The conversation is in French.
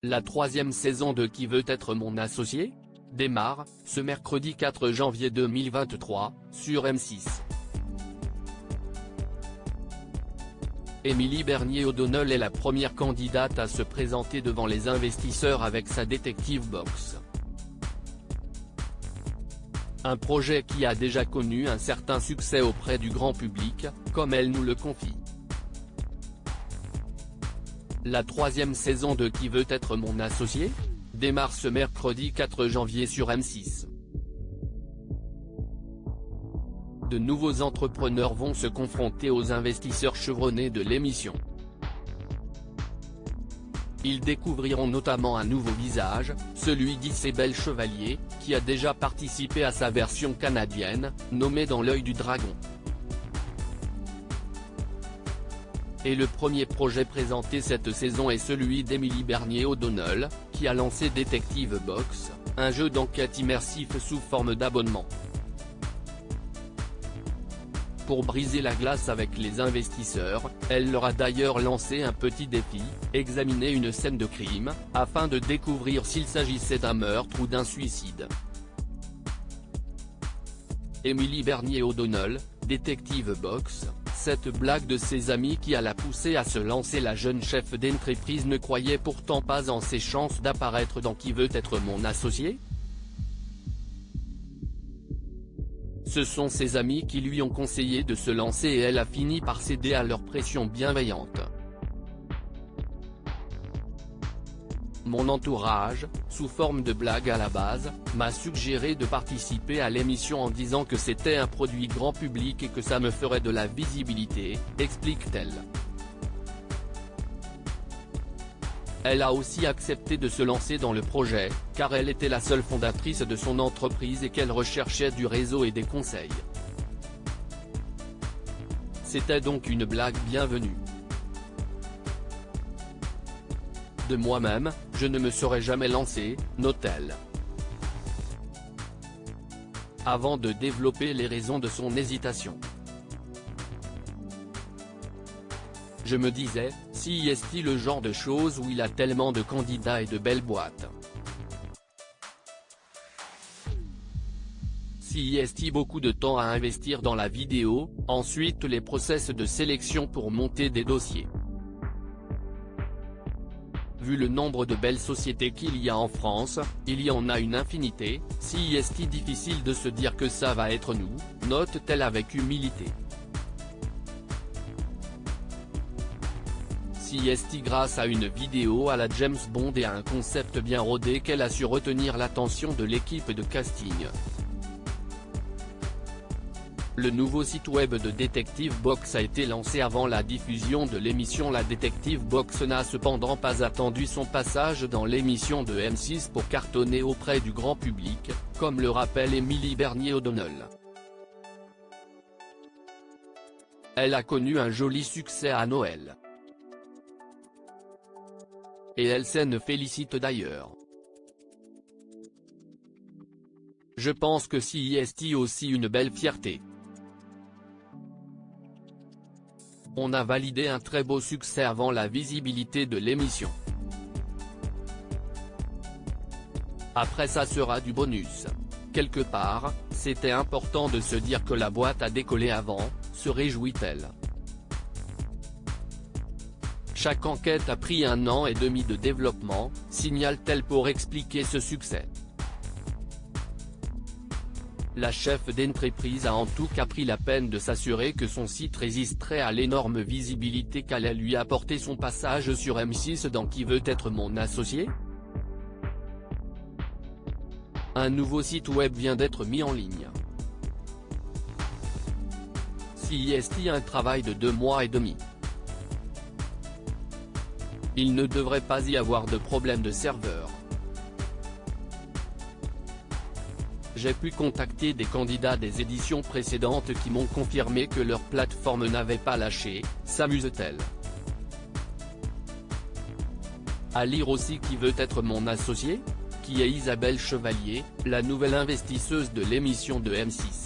La troisième saison de Qui veut être mon associé démarre, ce mercredi 4 janvier 2023, sur M6. Émilie Bernier-O'Donnell est la première candidate à se présenter devant les investisseurs avec sa Detective Box. Un projet qui a déjà connu un certain succès auprès du grand public, comme elle nous le confie. La troisième saison de Qui veut être mon associé démarre ce mercredi 4 janvier sur M6. De nouveaux entrepreneurs vont se confronter aux investisseurs chevronnés de l'émission. Ils découvriront notamment un nouveau visage, celui d'Isabelle Chevalier, qui a déjà participé à sa version canadienne, nommée Dans l'œil du dragon. Et le premier projet présenté cette saison est celui d'Émilie Bernier-O'Donnell, qui a lancé Detective Box, un jeu d'enquête immersif sous forme d'abonnement. Pour briser la glace avec les investisseurs, elle leur a d'ailleurs lancé un petit défi, examiner une scène de crime, afin de découvrir s'il s'agissait d'un meurtre ou d'un suicide. Émilie Bernier-O'Donnell, Detective Box, cette blague de ses amis qui l'a poussée à se lancer. La jeune chef d'entreprise ne croyait pourtant pas en ses chances d'apparaître dans Qui veut être mon associé. Ce sont ses amis qui lui ont conseillé de se lancer et elle a fini par céder à leur pression bienveillante. Mon entourage, sous forme de blague à la base, m'a suggéré de participer à l'émission en disant que c'était un produit grand public et que ça me ferait de la visibilité, explique-t-elle. Elle a aussi accepté de se lancer dans le projet, car elle était la seule fondatrice de son entreprise et qu'elle recherchait du réseau et des conseils. C'était donc une blague bienvenue. De moi-même, je ne me serais jamais lancé, note-t-elle. Avant de développer les raisons de son hésitation. Je me disais, si est-il le genre de choses où il a tellement de candidats et de belles boîtes. Si est-il beaucoup de temps à investir dans la vidéo, ensuite les process de sélection pour monter des dossiers. Vu le nombre de belles sociétés qu'il y a en France, il y en a une infinité, si est-il difficile de se dire que ça va être nous, note-t-elle avec humilité. Si est-il grâce à une vidéo à la James Bond et à un concept bien rodé qu'elle a su retenir l'attention de l'équipe de casting. Le nouveau site web de Detective Box a été lancé avant la diffusion de l'émission. La Detective Box n'a cependant pas attendu son passage dans l'émission de M6 pour cartonner auprès du grand public, comme le rappelle Émilie Bernier-O'Donnell. Elle a connu un joli succès à Noël. Et elle s'en félicite d'ailleurs. Je pense que si est aussi une belle fierté. On a validé un très beau succès avant la visibilité de l'émission. Après ça sera du bonus. Quelque part, c'était important de se dire que la boîte a décollé avant, se réjouit-elle. Chaque enquête a pris 1 an et demi de développement, signale-t-elle pour expliquer ce succès. La chef d'entreprise a en tout cas pris la peine de s'assurer que son site résisterait à l'énorme visibilité qu'allait lui apporter son passage sur M6 dans Qui veut être mon associé. Un nouveau site web vient d'être mis en ligne. Si est un travail de 2 mois et demi. Il ne devrait pas y avoir de problème de serveur. J'ai pu contacter des candidats des éditions précédentes qui m'ont confirmé que leur plateforme n'avait pas lâché, s'amuse-t-elle. À lire aussi Qui veut être mon associé, qui est Isabelle Chevalier, la nouvelle investisseuse de l'émission de M6.